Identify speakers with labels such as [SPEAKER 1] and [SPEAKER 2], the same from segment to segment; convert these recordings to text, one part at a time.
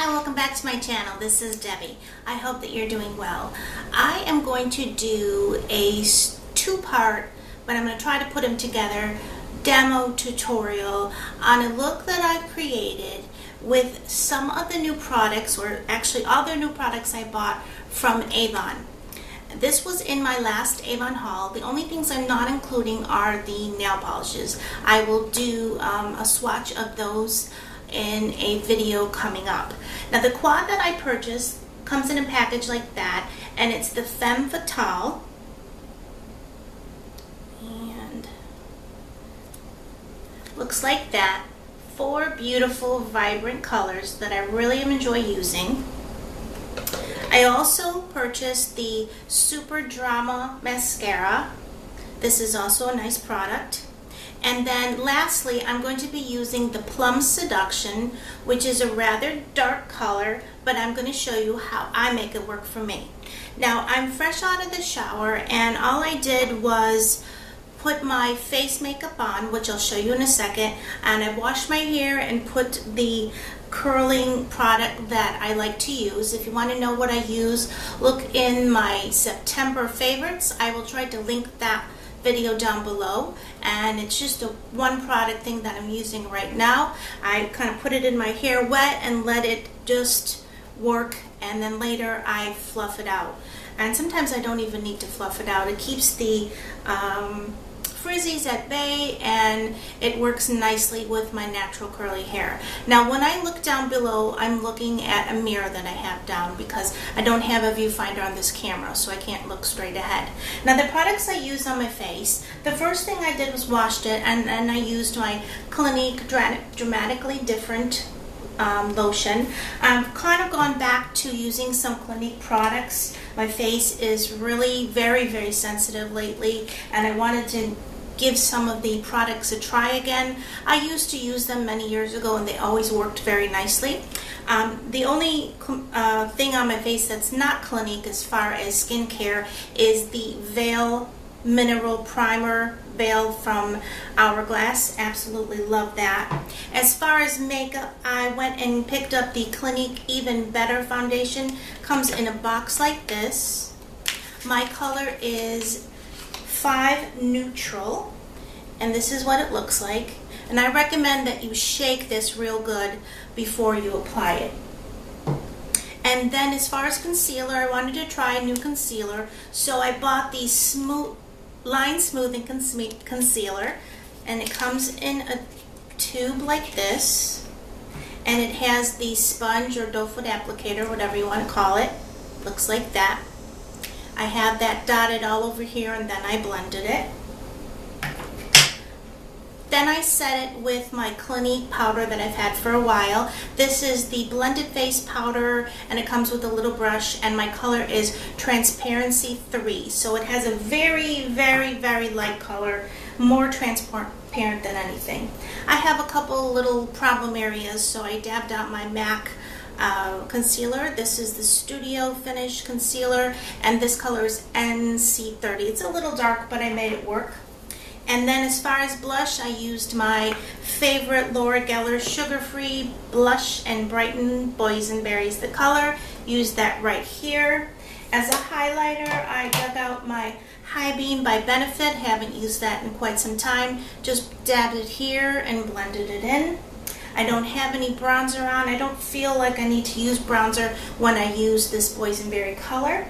[SPEAKER 1] Hi, welcome back to my channel. This is Debbie. I hope that you're doing well. I am going to do a two-part, but I'm going to try to put them together, demo tutorial on a look that I've created with some of the new products, or actually all the new products I bought from Avon. This was in my last Avon haul. The only things I'm not including are the nail polishes. I will do a swatch of those in a video coming up. Now the quad that I purchased comes in a package like that, and it's the Femme Fatale, and looks like that. 4 beautiful vibrant colors that I really enjoy using. I also purchased the Super Drama mascara. This is also a nice product. And then lastly, I'm going to be using the Plum Seduction, which is a rather dark color, but I'm going to show you how I make it work for me. Now, I'm fresh out of the shower, and all I did was put my face makeup on, which I'll show you in a second, and I washed my hair and put the curling product that I like to use. If you want to know what I use, look in my September favorites. I will try to link that video down below, and it's just a one product thing that I'm using right now. I kind of put it in my hair wet and let it just work, and then later I fluff it out. And sometimes I don't even need to fluff it out. It keeps the frizzies at bay, and it works nicely with my natural curly hair. Now when I look down below, I'm looking at a mirror that I have down because I don't have a viewfinder on this camera, so I can't look straight ahead. Now the products I use on my face, the first thing I did was washed it, and I used my Clinique Dramatically Different lotion. I've kind of gone back to using some Clinique products. My face is really very sensitive lately, and I wanted to give some of the products a try again. I used to use them many years ago, and they always worked very nicely. The only thing on my face that's not Clinique as far as skincare is the Veil Mineral Primer Veil from Hourglass. Absolutely love that. As far as makeup, I went and picked up the Clinique Even Better foundation. Comes in a box like this. My color is 5 Neutral, and this is what it looks like. And I recommend that you shake this real good before you apply it. And then as far as concealer, I wanted to try a new concealer, so I bought the Line Smoothing Concealer, and it comes in a tube like this, and it has the sponge or doe foot applicator, whatever you want to call it. Looks like that. I have that dotted all over here, and then I blended it. Then I set it with my Clinique powder that I've had for a while. This is the Blended Face Powder, and it comes with a little brush, and my color is Transparency 3. So it has a very light color, more transparent than anything. I have a couple little problem areas, so I dabbed out my MAC concealer. This is the Studio Finish Concealer, and this color is NC30. It's a little dark, but I made it work. And then as far as blush, I used my favorite Laura Geller Sugar-Free Blush and Brighten Boysenberries. The color, used that right here. As a highlighter, I dug out my High Beam by Benefit. Haven't used that in quite some time. Just dabbed it here and blended it in. I don't have any bronzer on. I don't feel like I need to use bronzer when I use this boysenberry color.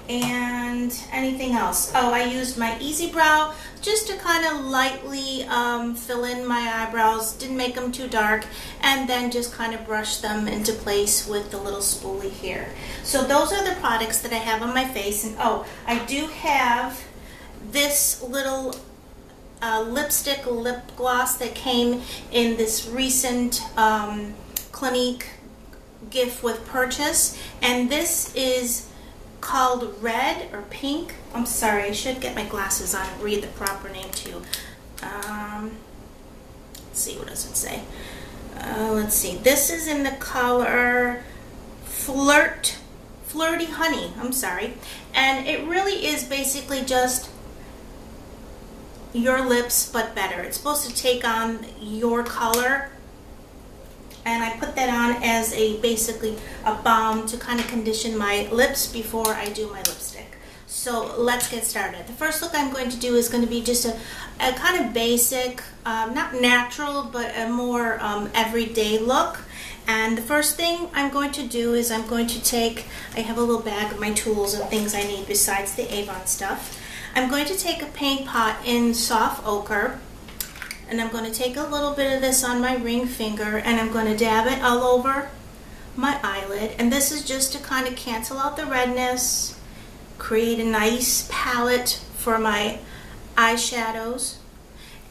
[SPEAKER 1] And anything else? Oh, I used my Easy Brow just to kind of lightly fill in my eyebrows. Didn't make them too dark, and then just kind of brush them into place with the little spoolie here. So those are the products that I have on my face. And oh, I do have this little lipstick lip gloss that came in this recent Clinique gift with purchase, and this is called Red or Pink. I'm sorry, I should get my glasses on and read the proper name to you. Let's see, what does it say? Let's see, this is in the color Flirty Honey, I'm sorry. And it really is basically just your lips, but better. It's supposed to take on your color and I put that on as a basically a balm to kind of condition my lips before I do my lipstick. So let's get started. The first look I'm going to do is going to be just a kind of basic, not natural, but a more everyday look. And the first thing I'm going to do is I'm going to take, I have a little bag of my tools and things I need besides the Avon stuff. I'm going to take a paint pot in soft ochre, and I'm going to take a little bit of this on my ring finger, and I'm going to dab it all over my eyelid. And this is just to kind of cancel out the redness, create a nice palette for my eyeshadows.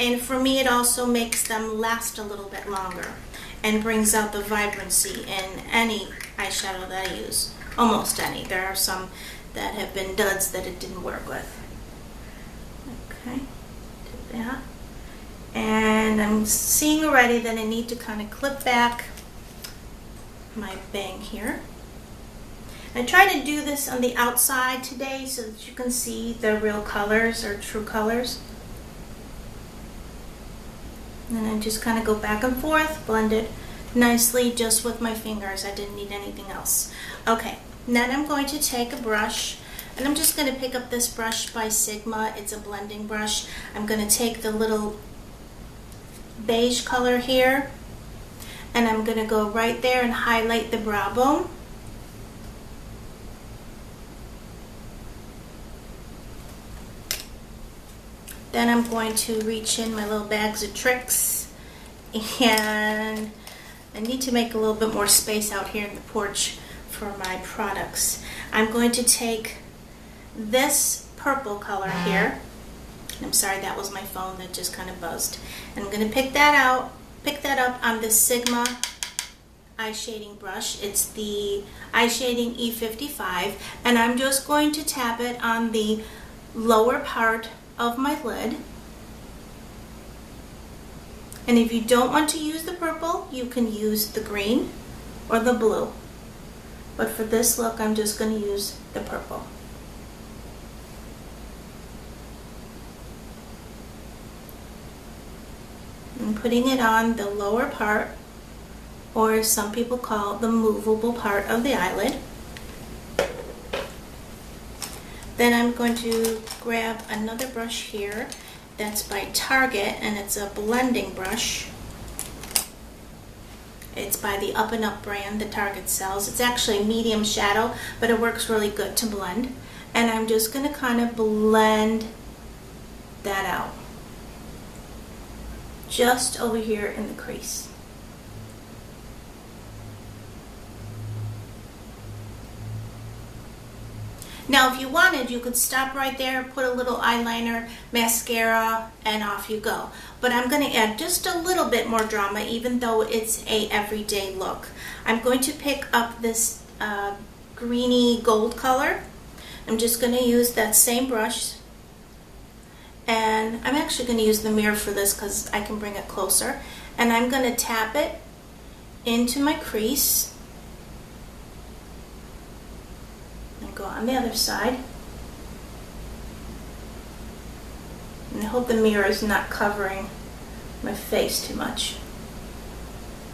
[SPEAKER 1] And for me, it also makes them last a little bit longer and brings out the vibrancy in any eyeshadow that I use. Almost any. There are some that have been duds that it didn't work with. Okay, do that. And I'm seeing already that I need to kind of clip back my bang here. I try to do this on the outside today so that you can see the real colors or true colors. And then I just kind of go back and forth, blend it nicely just with my fingers. I didn't need anything else. Okay, then I'm going to take a brush, and I'm just going to pick up this brush by Sigma. It's a blending brush. I'm going to take the little beige color here, and I'm going to go right there and highlight the brow bone. Then I'm going to reach in my little bags of tricks, and I need to make a little bit more space out here in the porch for my products. I'm going to take this purple color here. I'm sorry, that was my phone that just kind of buzzed. And I'm going to pick that up on this Sigma eye shading brush. It's the eye shading E55, and I'm just going to tap it on the lower part of my lid. And if you don't want to use the purple, you can use the green or the blue. But for this look, I'm just going to use the purple. I'm putting it on the lower part, or some people call the movable part of the eyelid. Then I'm going to grab another brush here that's by Target, and it's a blending brush. It's by the Up and Up brand that Target sells. It's actually medium shadow, but it works really good to blend. And I'm just going to kind of blend that out just over here in the crease. Now if you wanted, you could stop right there, put a little eyeliner, mascara, and off you go. But I'm going to add just a little bit more drama, even though it's a everyday look. I'm going to pick up this greeny gold color. I'm just going to use that same brush, and I'm actually going to use the mirror for this because I can bring it closer. And I'm going to tap it into my crease. Go on the other side, and I hope the mirror is not covering my face too much.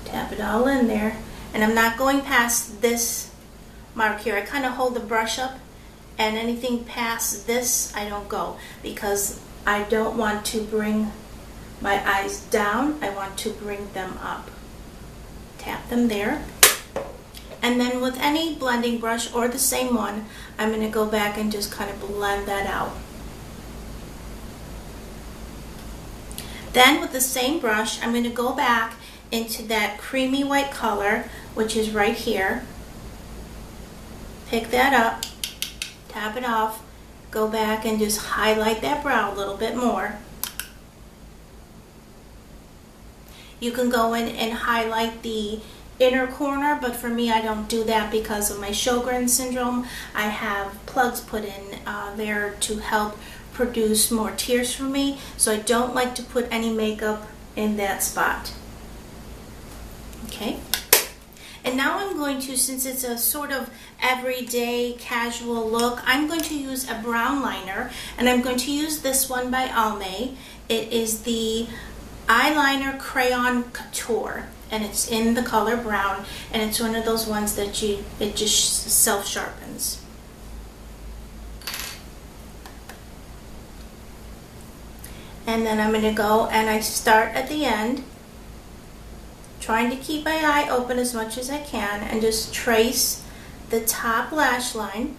[SPEAKER 1] Tap it all in there, and I'm not going past this mark here. I kind of hold the brush up, and anything past this I don't go, because I don't want to bring my eyes down. I want to bring them up. Tap them there. And then with any blending brush or the same one, I'm going to go back and just kind of blend that out. Then with the same brush, I'm going to go back into that creamy white color, which is right here. Pick that up, tap it off, go back and just highlight that brow a little bit more. You can go in and highlight the inner corner, but for me, I don't do that because of my Sjogren's syndrome. I have plugs put in there to help produce more tears for me, so I don't like to put any makeup in that spot. Okay, and now I'm going to, since it's a sort of everyday casual look, I'm going to use a brown liner, and I'm going to use this one by Almay. It is the Eyeliner Crayon Couture, and it's in the color brown, and it's one of those ones that it just self sharpens. And then I'm going to go and I start at the end, trying to keep my eye open as much as I can, and just trace the top lash line.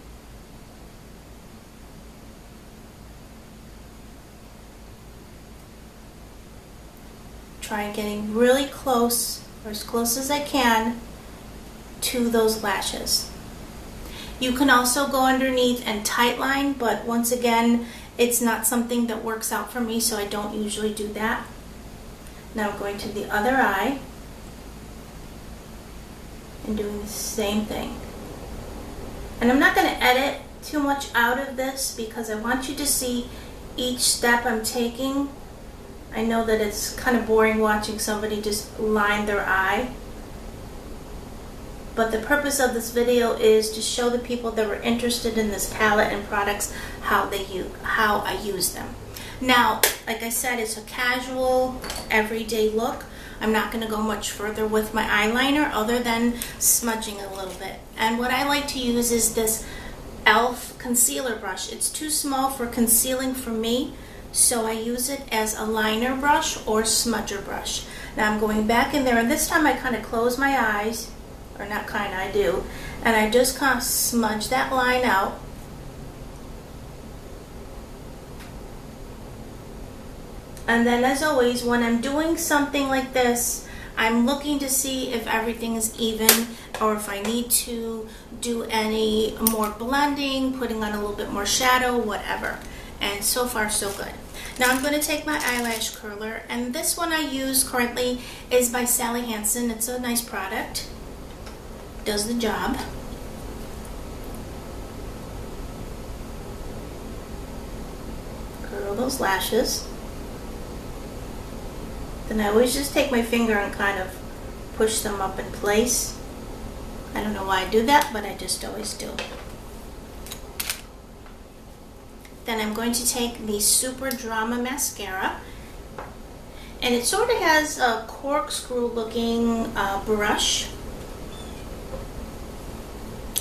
[SPEAKER 1] Try getting really close, or as close as I can, to those lashes. You can also go underneath and tightline, but once again, it's not something that works out for me, so I don't usually do that. Now I'm going to the other eye and doing the same thing. And I'm not going to edit too much out of this because I want you to see each step I'm taking. I know that it's kind of boring watching somebody just line their eye, but the purpose of this video is to show the people that were interested in this palette and products how I use them. Now, like I said, it's a casual, everyday look. I'm not going to go much further with my eyeliner other than smudging a little bit. And what I like to use is this e.l.f. concealer brush. It's too small for concealing for me, so I use it as a liner brush or smudger brush. Now I'm going back in there, and this time I kind of close my eyes, or not kind of, I do, and I just kind of smudge that line out. And then, as always, when I'm doing something like this, I'm looking to see if everything is even, or if I need to do any more blending, putting on a little bit more shadow, whatever. And so far so good. Now I'm going to take my eyelash curler, and this one I use currently is by Sally Hansen. It's a nice product. Does the job. Curl those lashes. Then I always just take my finger and kind of push them up in place. I don't know why I do that, but I just always do. Then I'm going to take the Super Drama Mascara, and it sort of has a corkscrew looking brush,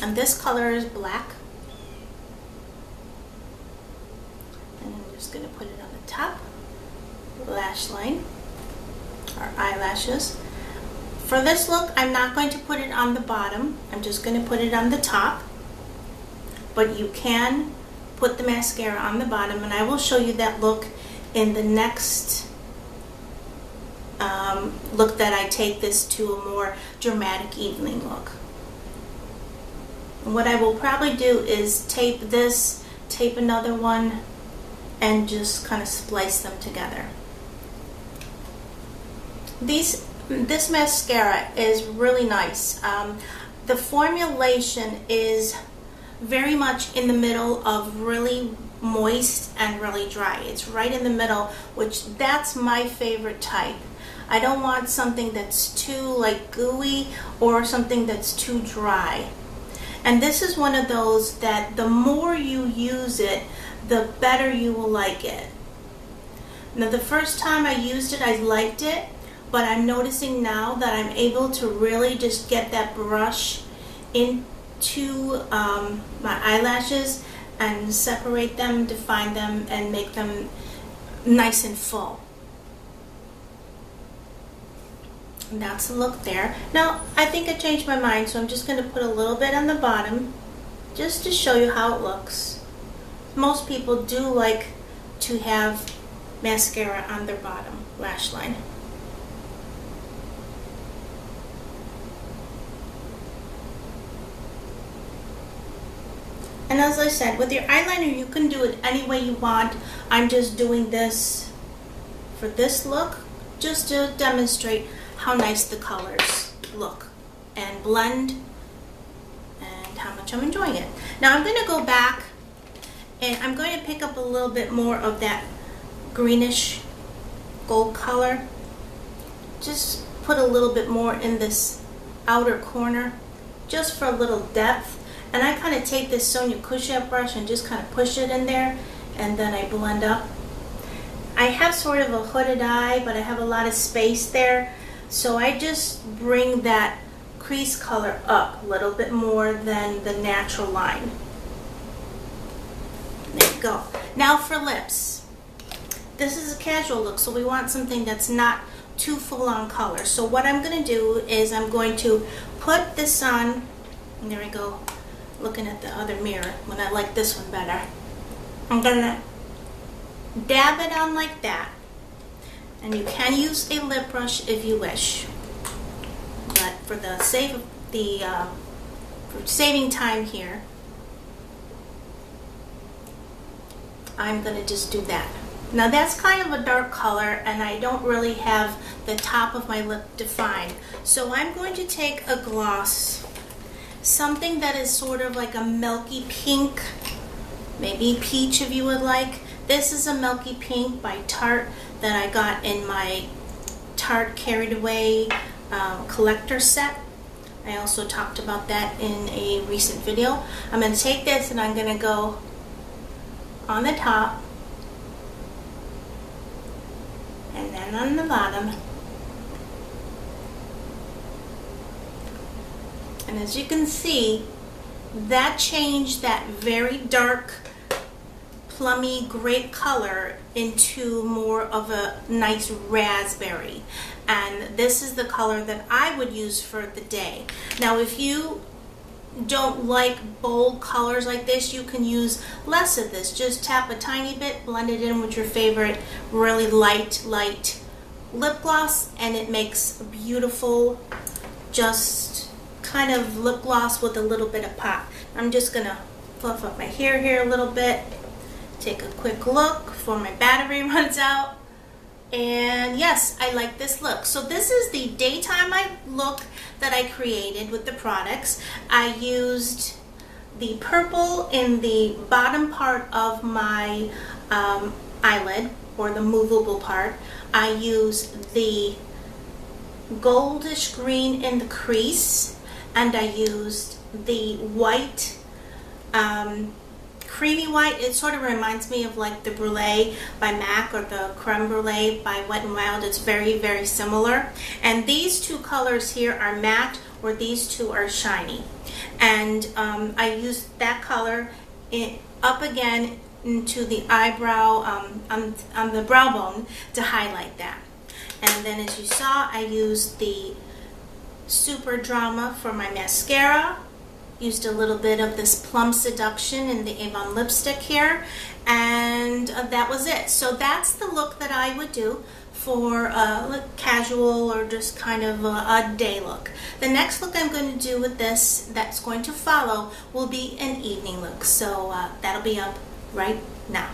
[SPEAKER 1] and this color is black. And I'm just going to put it on the top lash line, or eyelashes. For this look, I'm not going to put it on the bottom, I'm just going to put it on the top, but you can put the mascara on the bottom, and I will show you that look in the next look that I take this to a more dramatic evening look. And what I will probably do is tape this, tape another one, and just kind of splice them together. This mascara is really nice. The formulation is very much in the middle of really moist and really dry. It's right in the middle, which that's my favorite type. I don't want something that's too like gooey or something that's too dry. And this is one of those that the more you use it, the better you will like it. Now, the first time I used it, I liked it, but I'm noticing now that I'm able to really just get that brush into my eyelashes and separate them, define them, and make them nice and full. And that's the look there. Now, I think I changed my mind, so I'm just going to put a little bit on the bottom just to show you how it looks. Most people do like to have mascara on their bottom lash line. And as I said, with your eyeliner, you can do it any way you want. I'm just doing this for this look, just to demonstrate how nice the colors look and blend, and how much I'm enjoying it. Now I'm going to go back, and I'm going to pick up a little bit more of that greenish gold color. Just put a little bit more in this outer corner, just for a little depth. And I kind of take this Sonia Kashuk brush and just kind of push it in there, and then I blend up. I have sort of a hooded eye, but I have a lot of space there, So I just bring that crease color up a little bit more than the natural line. There you go. Now for lips. This is a casual look, so we want something that's not too full on color. So what I'm going to do is I'm going to put this on, and there we go, looking at the other mirror when I like this one better. I'm going to dab it on like that. And you can use a lip brush if you wish. But for the for saving time here, I'm going to just do that. Now that's kind of a dark color, and I don't really have the top of my lip defined. So I'm going to take a gloss, something that is sort of like a milky pink, maybe peach if you would like. This is a milky pink by Tarte that I got in my Tarte Carried Away collector set. I also talked about that in a recent video. I'm going to take this and I'm going to go on the top and then on the bottom. And as you can see, that changed that very dark plummy grape color into more of a nice raspberry. And this is the color that I would use for the day. Now if you don't like bold colors like this, you can use less of this. Just tap a tiny bit, blend it in with your favorite really light lip gloss, and it makes a beautiful, just kind of lip gloss with a little bit of pop. I'm just gonna fluff up my hair here a little bit, take a quick look before my battery runs out. And yes, I like this look. So this is the daytime look that I created with the products. I used the purple in the bottom part of my eyelid, or the movable part. I used the goldish green in the crease, and I used the white, creamy white. It sort of reminds me of like the Brulee by MAC or the Creme Brulee by Wet n Wild. It's very, very similar. And these two colors here are matte, or these two are shiny. And I used that color up again into the eyebrow, on the brow bone to highlight that. And then as you saw, I used the Super Drama for my mascara. Used a little bit of this Plum Seduction in the Avon lipstick here, and that was it. So that's the look that I would do for a casual or just kind of a day look. The next look I'm going to do with this, that's going to follow, will be an evening look. So that'll be up right now.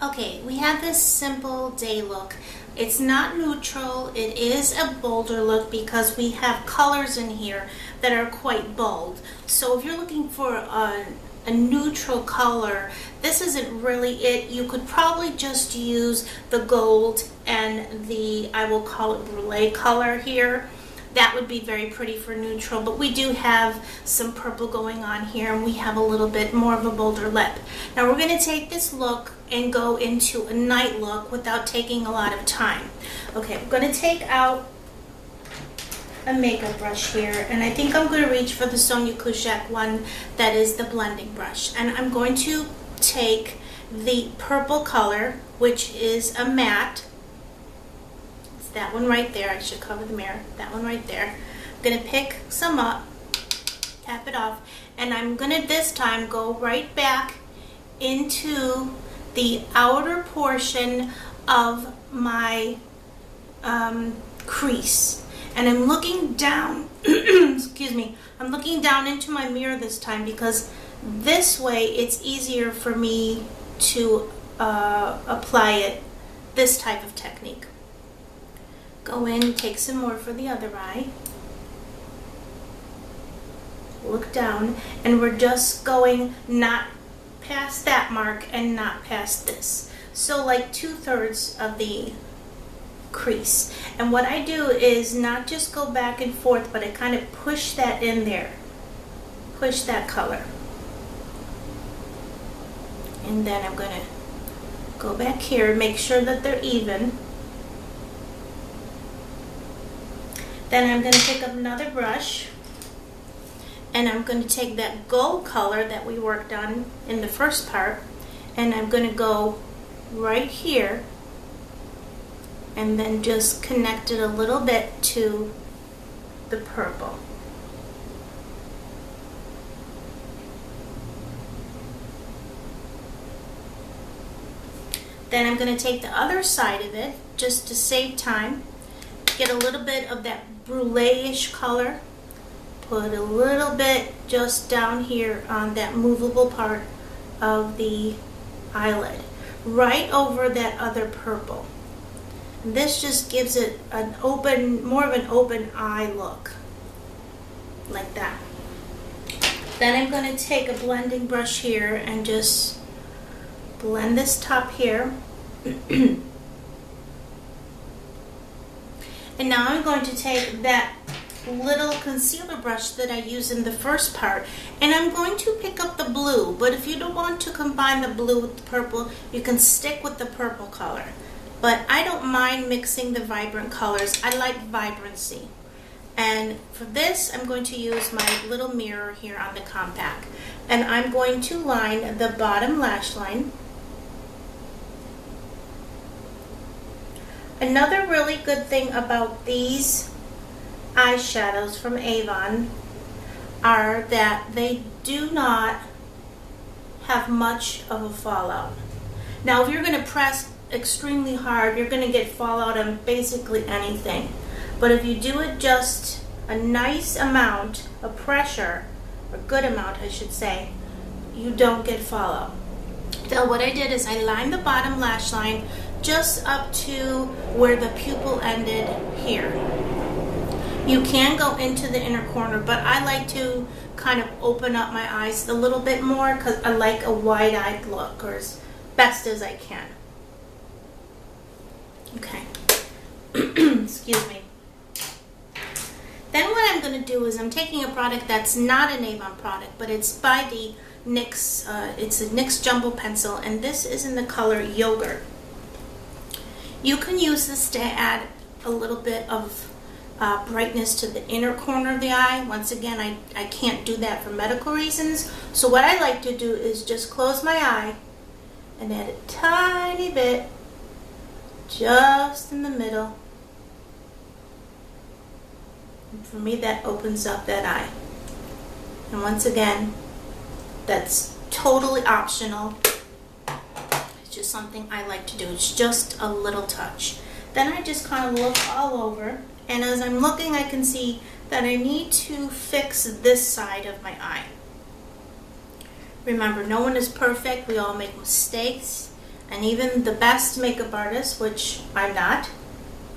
[SPEAKER 1] Okay, we have this simple day look. It's not neutral, it is a bolder look because we have colors in here that are quite bold. So if you're looking for a neutral color, this isn't really it. You could probably just use the gold and the, I will call it Brulee color here. That would be very pretty for neutral, but we do have some purple going on here, and we have a little bit more of a bolder lip. Now we're going to take this look and go into a night look without taking a lot of time. Okay, I'm going to take out a makeup brush here, and I think I'm going to reach for the Sonia Kashuk one that is the blending brush. And I'm going to take the purple color, which is a matte. That one right there. I should cover the mirror. That one right there. I'm going to pick some up, tap it off, and I'm going to this time go right back into the outer portion of my crease. And I'm looking down, excuse me, I'm looking down into my mirror this time because this way it's easier for me to apply it, this type of technique. Go in, take some more for the other eye. Look down, and we're just going not past that mark and not past this. So like 2/3 of the crease. And what I do is not just go back and forth, but I kind of push that in there. Push that color. And then I'm going to go back here, make sure that they're even. Then I'm going to pick up another brush, and I'm going to take that gold color that we worked on in the first part, and I'm going to go right here and then just connect it a little bit to the purple. Then I'm going to take the other side of it, just to save time, get a little bit of that brulee-ish color, put a little bit just down here on that movable part of the eyelid, right over that other purple. This just gives it an open, more of an open eye look, like that. Then I'm going to take a blending brush here and just blend this top here. And now I'm going to take that little concealer brush that I used in the first part, and I'm going to pick up the blue, but if you don't want to combine the blue with the purple, you can stick with the purple color. But I don't mind mixing the vibrant colors. I like vibrancy. And for this, I'm going to use my little mirror here on the compact, and I'm going to line the bottom lash line. Another really good thing about these eyeshadows from Avon are that they do not have much of a fallout. Now, if you're going to press extremely hard, you're going to get fallout on basically anything. But if you do it just a nice amount of pressure, or good amount I should say, you don't get fallout. So what I did is I lined the bottom lash line just up to where the pupil ended here. You can go into the inner corner, but I like to kind of open up my eyes a little bit more because I like a wide-eyed look, or as best as I can. Okay. Excuse me. Then what I'm going to do is I'm taking a product that's not an Avon product, but it's by the NYX, it's a NYX Jumbo Pencil, and this is in the color Yogurt. You can use this to add a little bit of brightness to the inner corner of the eye. Once again, I can't do that for medical reasons, so what I like to do is just close my eye and add a tiny bit just in the middle. And for me, that opens up that eye. And once again, that's totally optional. It's just something I like to do. It's just a little touch. Then I just kind of look all over, and as I'm looking, I can see that I need to fix this side of my eye. Remember, no one is perfect. We all make mistakes, and even the best makeup artists, which I'm not,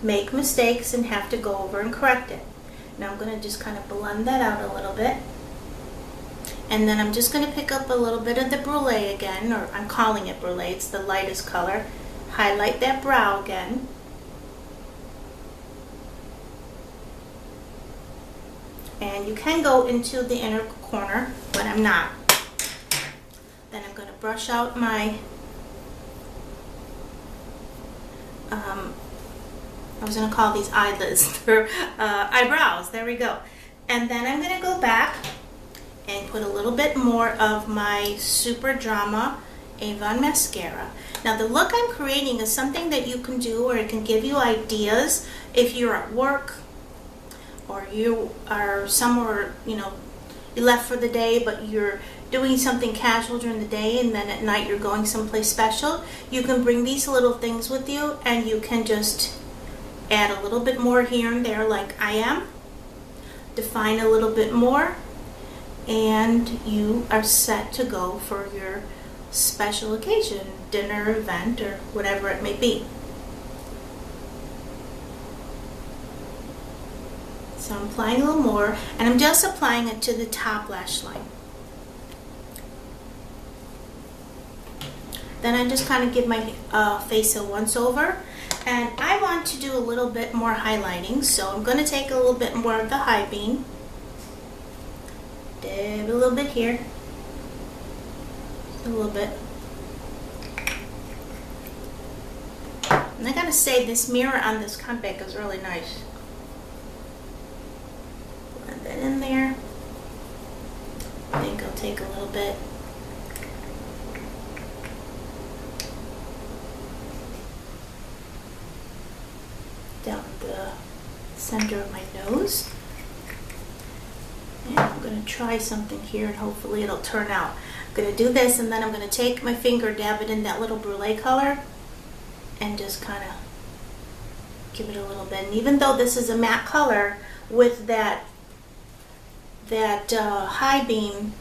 [SPEAKER 1] make mistakes and have to go over and correct it. Now I'm going to just kind of blend that out a little bit. And then I'm just going to pick up a little bit of the brulee again, or I'm calling it brulee, it's the lightest color. Highlight that brow again. And you can go into the inner corner, but I'm not. Then I'm going to brush out my, I was going to call these eyelids, they're eyebrows, there we go. And then I'm going to go back and put a little bit more of my Super Drama Avon mascara. Now the look I'm creating is something that you can do, or it can give you ideas if you're at work, or you are somewhere, you know, you left for the day, but you're doing something casual during the day, and then at night you're going someplace special. You can bring these little things with you, and you can just add a little bit more here and there like I am. Define a little bit more, and you are set to go for your special occasion, dinner, event, or whatever it may be. So I'm applying a little more, and I'm just applying it to the top lash line. Then I just kind of give my face a once over, and I want to do a little bit more highlighting, so I'm going to take a little bit more of the high beam, dab a little bit here, a little bit. And I gotta say, this mirror on this compact is really nice. bit. Down the center of my nose. And I'm going to try something here and hopefully it'll turn out. I'm going to do this and then I'm going to take my finger, dab it in that little brulee color, and just kind of give it a little bit. And even though this is a matte color, with that high beam,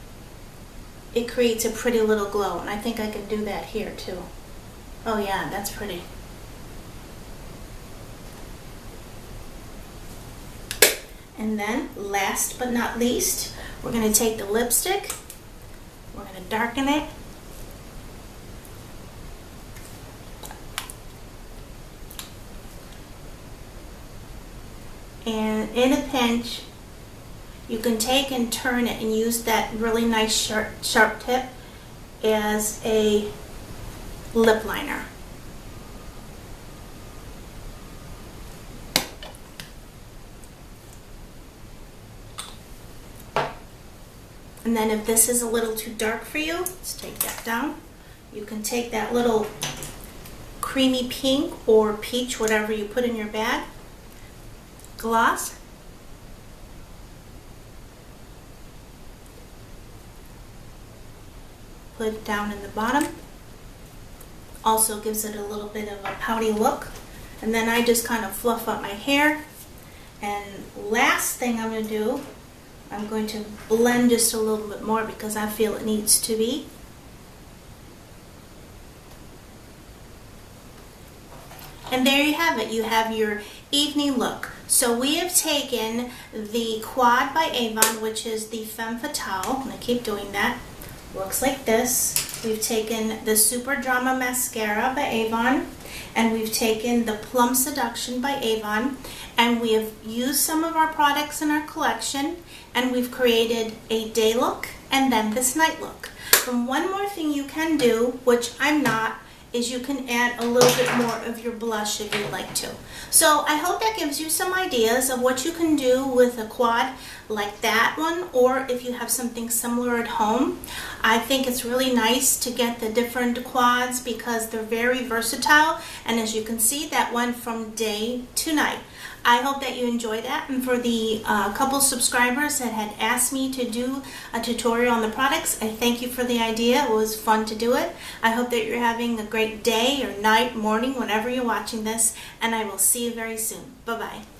[SPEAKER 1] it creates a pretty little glow. And I think I can do that here too. Oh yeah, that's pretty. And then, last but not least, we're going to take the lipstick, we're going to darken it, and in a pinch, you can take and turn it and use that really nice sharp tip as a lip liner. And then if this is a little too dark for you, let's take that down. You can take that little creamy pink or peach, whatever you put in your bag, gloss, put it down in the bottom. Also gives it a little bit of a pouty look. And then I just kind of fluff up my hair. And last thing I'm going to do, I'm going to blend just a little bit more because I feel it needs to be. And there you have it. You have your evening look. So we have taken the Quad by Avon, which is the Femme Fatale, and I keep doing that. Looks like this. We've taken the Super Drama Mascara by Avon, and we've taken the Plum Seduction by Avon, and we have used some of our products in our collection, and we've created a day look and then this night look. And one more thing you can do, which I'm not, is you can add a little bit more of your blush if you'd like to. So I hope that gives you some ideas of what you can do with a quad like that one, or if you have something similar at home. I think it's really nice to get the different quads because they're very versatile, and as you can see, that went from day to night. I hope that you enjoyed that, and for the couple subscribers that had asked me to do a tutorial on the products, I thank you for the idea. It was fun to do it. I hope that you're having a great day or night, morning, whenever you're watching this, and I will see you very soon. Bye-bye.